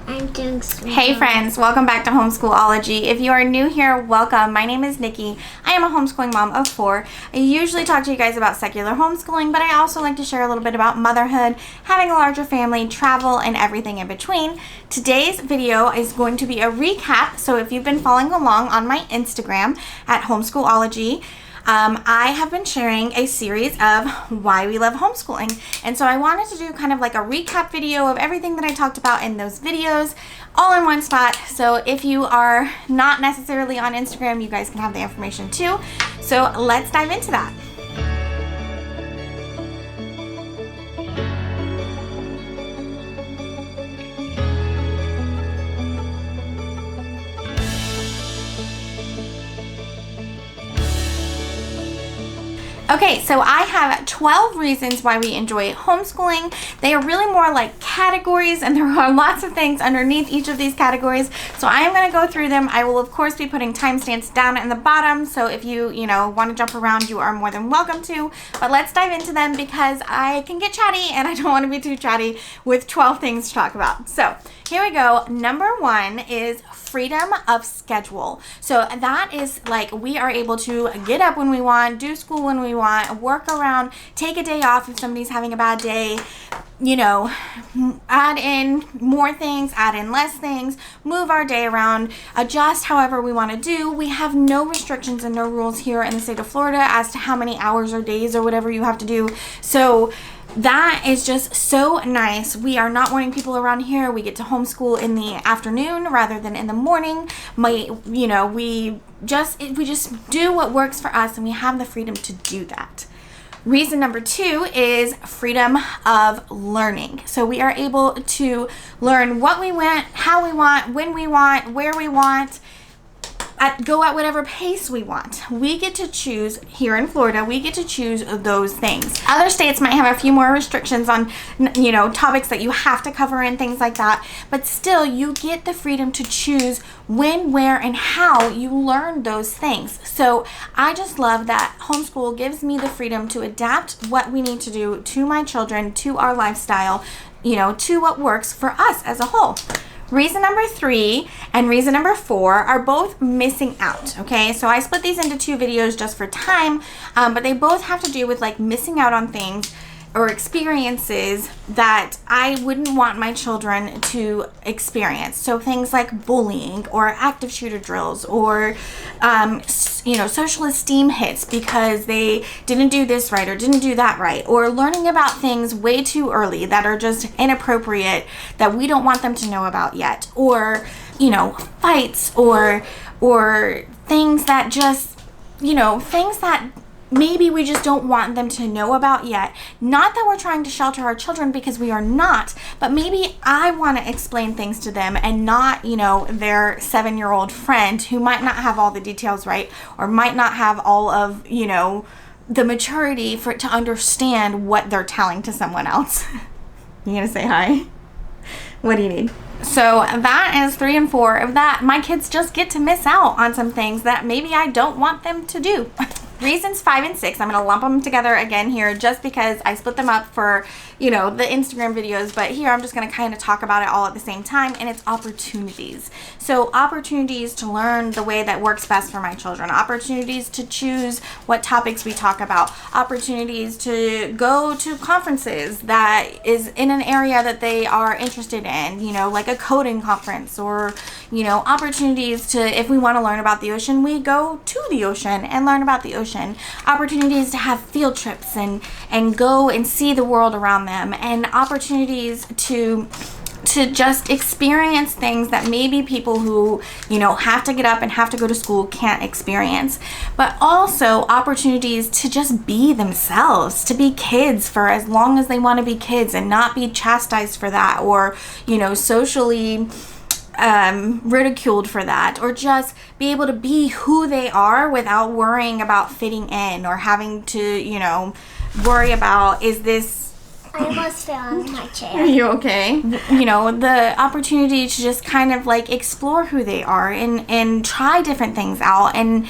I'm doing small. Hey friends, welcome back to Homeschool-ology. If you are new here, welcome. My name is Nikki. I am a homeschooling mom of 4. I usually talk to you guys about secular homeschooling, but I also like to share a little bit about motherhood, having a larger family, travel, and everything in between. Today's video is going to be a recap, so if you've been following along on my Instagram at Homeschool-ology, I have been sharing a series of why we love homeschooling, and so I wanted to do kind of like a recap video of everything that I talked about in those videos all in one spot. So if you are not necessarily on Instagram, you guys can have the information too. So let's dive into that. Okay, so I have 12 reasons why we enjoy homeschooling. They are really more like categories, and there are lots of things underneath each of these categories. So I am going to go through them. I will, of course, be putting timestamps down in the bottom. So if you want to jump around, you are more than welcome to. But let's dive into them because I can get chatty, and I don't want to be too chatty with 12 things to talk about. So here we go. Number 1 is freedom of schedule. So that is like we are able to get up when we want, do school when we want, work around, take a day off if somebody's having a bad day, add in more things, add in less things, move our day around, adjust however we want to do. We have no restrictions and no rules here in the state of Florida as to how many hours or days or whatever you have to do. So that is just so nice. We are not wanting people around here. We get to homeschool in the afternoon rather than in the morning. We just do what works for us, and we have the freedom to do that. Reason number 2 is freedom of learning. So we are able to learn what we want, how we want, when we want, where we want, go at whatever pace we want. We get to choose here in Florida. We get to choose those things. Other states might have a few more restrictions on, topics that you have to cover and things like that. But still, you get the freedom to choose when, where, and how you learn those things. So I just love that homeschool gives me the freedom to adapt what we need to do to my children, to our lifestyle, to what works for us as a whole. Reason number 3 and reason number 4 are both missing out, okay? So I split these into 2 videos just for time, but they both have to do with like missing out on things or experiences that I wouldn't want my children to experience. So things like bullying or active shooter drills or, social esteem hits because they didn't do this right or didn't do that right, or learning about things way too early that are just inappropriate that we don't want them to know about yet, or, fights or things that just, things that maybe we just don't want them to know about yet. Not that we're trying to shelter our children, because we are not, but maybe I want to explain things to them and not, their 7-year-old friend who might not have all the details right or might not have all of, the maturity to understand what they're telling to someone else. You gonna say hi? What do you need? So that is 3 and 4 of that. My kids just get to miss out on some things that maybe I don't want them to do. Reasons 5 and 6, I'm going to lump them together again here just because I split them up for, the Instagram videos, but here I'm just going to kind of talk about it all at the same time, and it's opportunities. So opportunities to learn the way that works best for my children, opportunities to choose what topics we talk about, opportunities to go to conferences that is in an area that they are interested in, like a coding conference, or, opportunities to, if we want to learn about the ocean, we go to the ocean and learn about the ocean, opportunities to have field trips and go and see the world around them, and opportunities to just experience things that maybe people who, have to get up and have to go to school can't experience. But also opportunities to just be themselves, to be kids for as long as they want to be kids and not be chastised for that, or, socially ridiculed for that, or just be able to be who they are without worrying about fitting in or having to, worry about, is this I almost fell on my chair. Are you okay? You know, the opportunity to just kind of like explore who they are and try different things out and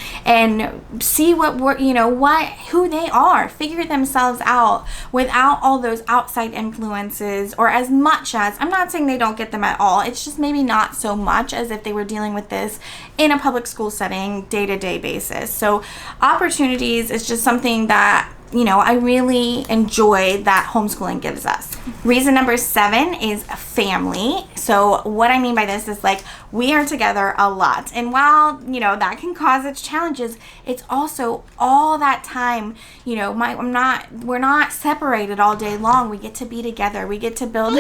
see who they are, figure themselves out without all those outside influences, or as much as, I'm not saying they don't get them at all, it's just maybe not so much as if they were dealing with this in a public school setting, day-to-day basis. So opportunities is just something that, you know, I really enjoy that homeschooling gives us. Reason number 7 is family. So what I mean by this is like, we are together a lot. And while, you know, that can cause its challenges, it's also all that time, you know, we're not separated all day long. We get to be together. We get to build,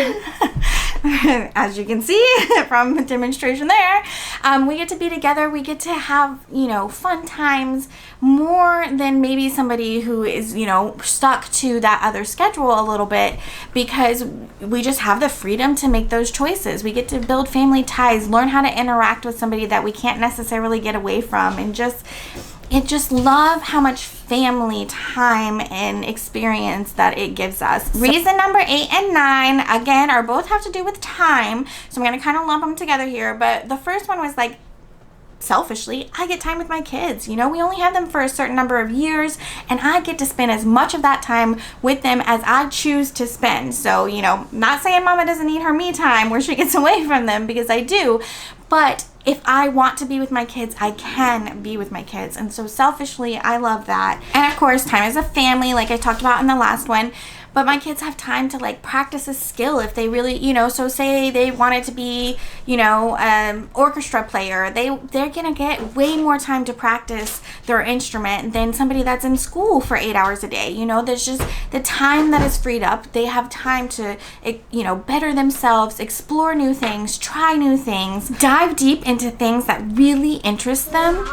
as you can see from the demonstration there, we get to be together. We get to have, you know, fun times more than maybe somebody who is, you know, stuck to that other schedule a little bit, because we just have the freedom to make those choices. We get to build family ties, learn how to interact with somebody that we can't necessarily get away from, and just love how much family time and experience that it gives us. Reason number 8 and 9, again, are both have to do with time. So I'm going to kind of lump them together here. But the first one was like, selfishly, I get time with my kids. You know, we only have them for a certain number of years, and I get to spend as much of that time with them as I choose to spend. So, you know, not saying mama doesn't need her me time where she gets away from them, because I do, but if I want to be with my kids, I can be with my kids. And so selfishly, I love that. And of course, time as a family, like I talked about in the last one. But my kids have time to like practice a skill if they really, you know, so say they wanted to be, you know, orchestra player, they're gonna get way more time to practice their instrument than somebody that's in school for 8 hours a day. You know, there's just the time that is freed up. They have time to, you know, better themselves, explore new things, try new things, dive deep into things that really interest them.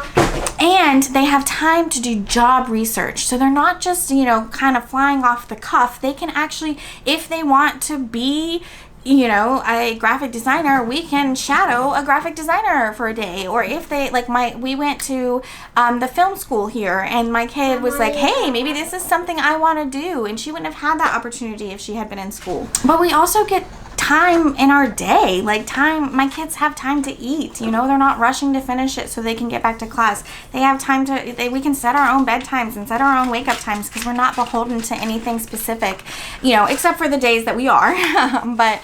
And they have time to do job research. So they're not just, you know, kind of flying off the cuff. They can actually, if they want to be, you know, a graphic designer, we can shadow a graphic designer for a day. Or if they, like we went to the film school here, and my kid was like, hey, maybe this is something I want to do. And she wouldn't have had that opportunity if she had been in school. But we also get time in our day, like time, my kids have time to eat, you know, they're not rushing to finish it so they can get back to class. They have time to, we can set our own bedtimes and set our own wake up times, because we're not beholden to anything specific, you know, except for the days that we are. But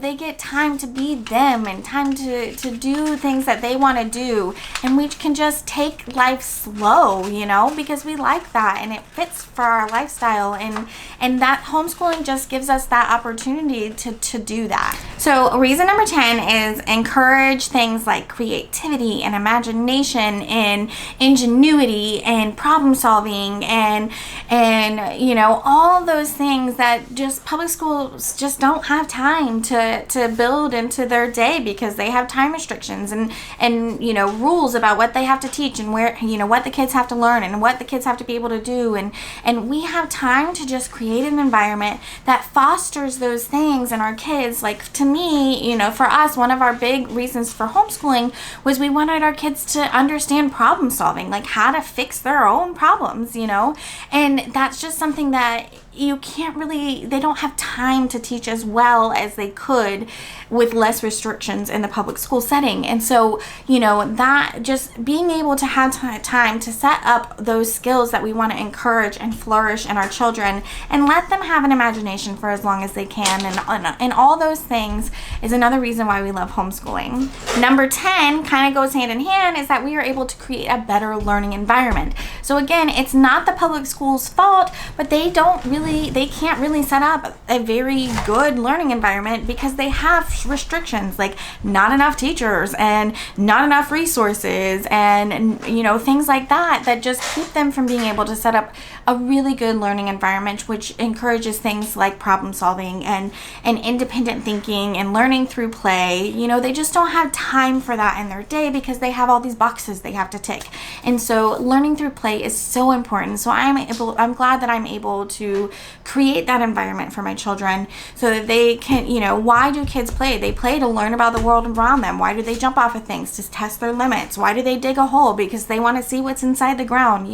they get time to be them and time to do things that they want to do, and we can just take life slow, you know, because we like that and it fits for our lifestyle, and that homeschooling just gives us that opportunity to do that. So reason number 10 is encourage things like creativity and imagination and ingenuity and problem solving and you know, all those things that just public schools just don't have time to build into their day, because they have time restrictions and you know, rules about what they have to teach and where, you know, what the kids have to learn and what the kids have to be able to do, and we have time to just create an environment that fosters those things in our kids. Like, to me, you know, for us, one of our big reasons for homeschooling was we wanted our kids to understand problem solving, like how to fix their own problems, you know, and that's just something that you can't really, they don't have time to teach as well as they could with less restrictions in the public school setting. And so, you know, that just being able to have time to set up those skills that we want to encourage and flourish in our children and let them have an imagination for as long as they can, and all those things is another reason why we love homeschooling. Number 10 kind of goes hand in hand, is that we are able to create a better learning environment. So again, it's not the public school's fault, but they can't really set up a very good learning environment because they have restrictions, like not enough teachers and not enough resources and you know, things like that just keep them from being able to set up a really good learning environment, which encourages things like problem solving and independent thinking and learning through play. You know, they just don't have time for that in their day because they have all these boxes they have to tick. And so learning through play is so important. So I'm glad that I'm able to to create that environment for my children so that they can, why do kids play? They play to learn about the world around them. Why do they jump off of things? To test their limits. Why do they dig a hole? Because they want to see what's inside the ground.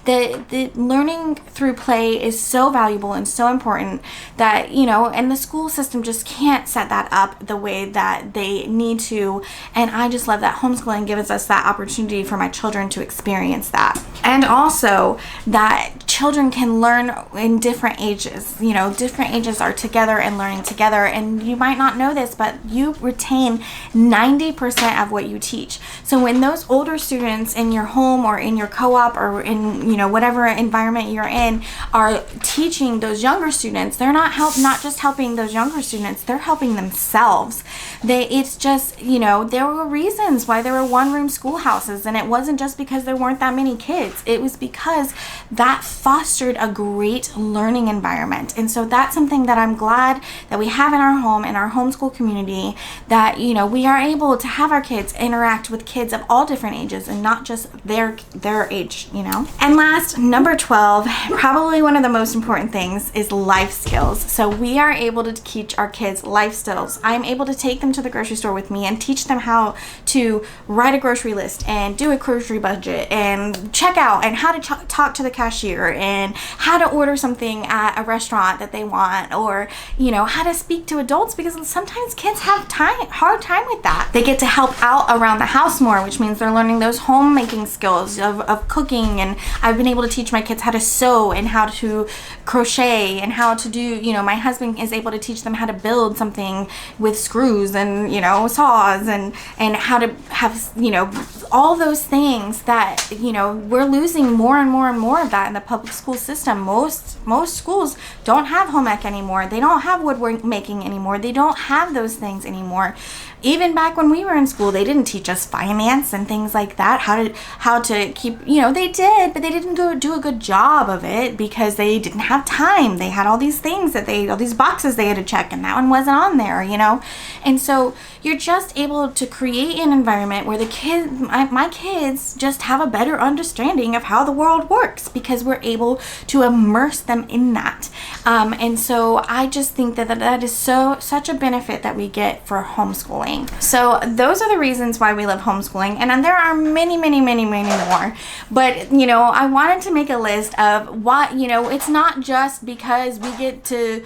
The learning through play is so valuable and so important that, and the school system just can't set that up the way that they need to. And I just love that homeschooling gives us that opportunity for my children to experience that. And also that children can learn in different ages. Different ages are together and learning together. And you might not know this, but you retain 90% of what you teach. So when those older students in your home or in your co-op or in, whatever environment you're in are teaching those younger students, they're not just helping those younger students, they're helping themselves. It's just, there were reasons why there were one-room schoolhouses, and it wasn't just because there weren't that many kids. It was because that fostered a great learning environment. And so that's something that I'm glad that we have in our home, in our homeschool community, that, we are able to have our kids interact with kids of all different ages and not just their age, And last, number 12, probably one of the most important things is life skills. So we are able to teach our kids life skills. I'm able to take them to the grocery store with me and teach them how to write a grocery list and do a grocery budget and check out and how to talk to the cashier and how to order something at a restaurant that they want, or, how to speak to adults, because sometimes kids have hard time with that. They get to help out around the house more, which means they're learning those homemaking skills of cooking. And I've been able to teach my kids how to sew and how to crochet and how to do, my husband is able to teach them how to build something with screws and, saws and how to have, all those things that, we're losing more and more and more of that in the public school system. Most schools don't have home ec anymore. They don't have woodworking anymore. They don't have those things anymore. Even back when we were in school, they didn't teach us finance and things like that. How to keep, they did, but they didn't do a good job of it because they didn't have time. They had all these things all these boxes they had to check, and that one wasn't on there, And so you're just able to create an environment where my kids just have a better understanding of how the world works because we're able to immerse them in that. And so I just think that is such a benefit that we get for homeschooling. So those are the reasons why we love homeschooling. And there are many, many, many, many more. But, I wanted to make a list of what, it's not just because we get to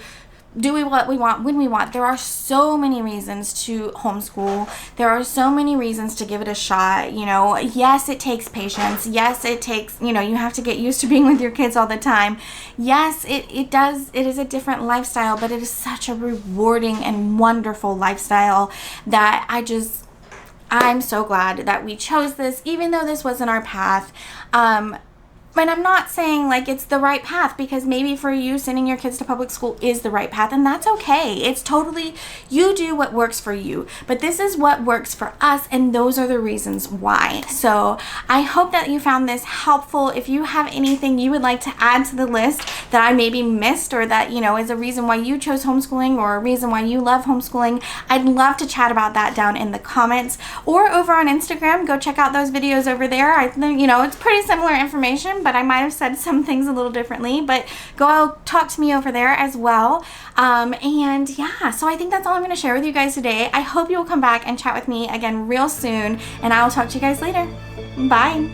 do what we want when we want. There are so many reasons to homeschool. There are so many reasons to give it a shot. Yes, it takes patience. Yes, it takes, you have to get used to being with your kids all the time. Yes, it does. It is a different lifestyle, but it is such a rewarding and wonderful lifestyle that I'm so glad that we chose this, even though this wasn't our path. But I'm not saying like it's the right path, because maybe for you sending your kids to public school is the right path, and that's okay. It's totally, you do what works for you, but this is what works for us, and those are the reasons why. So I hope that you found this helpful. If you have anything you would like to add to the list that I maybe missed, or that is a reason why you chose homeschooling or a reason why you love homeschooling, I'd love to chat about that down in the comments or over on Instagram. Go check out those videos over there. I think it's pretty similar information, but I might have said some things a little differently, but go talk to me over there as well. And yeah, so I think that's all I'm going to share with you guys today. I hope you'll come back and chat with me again real soon, and I will talk to you guys later. Bye.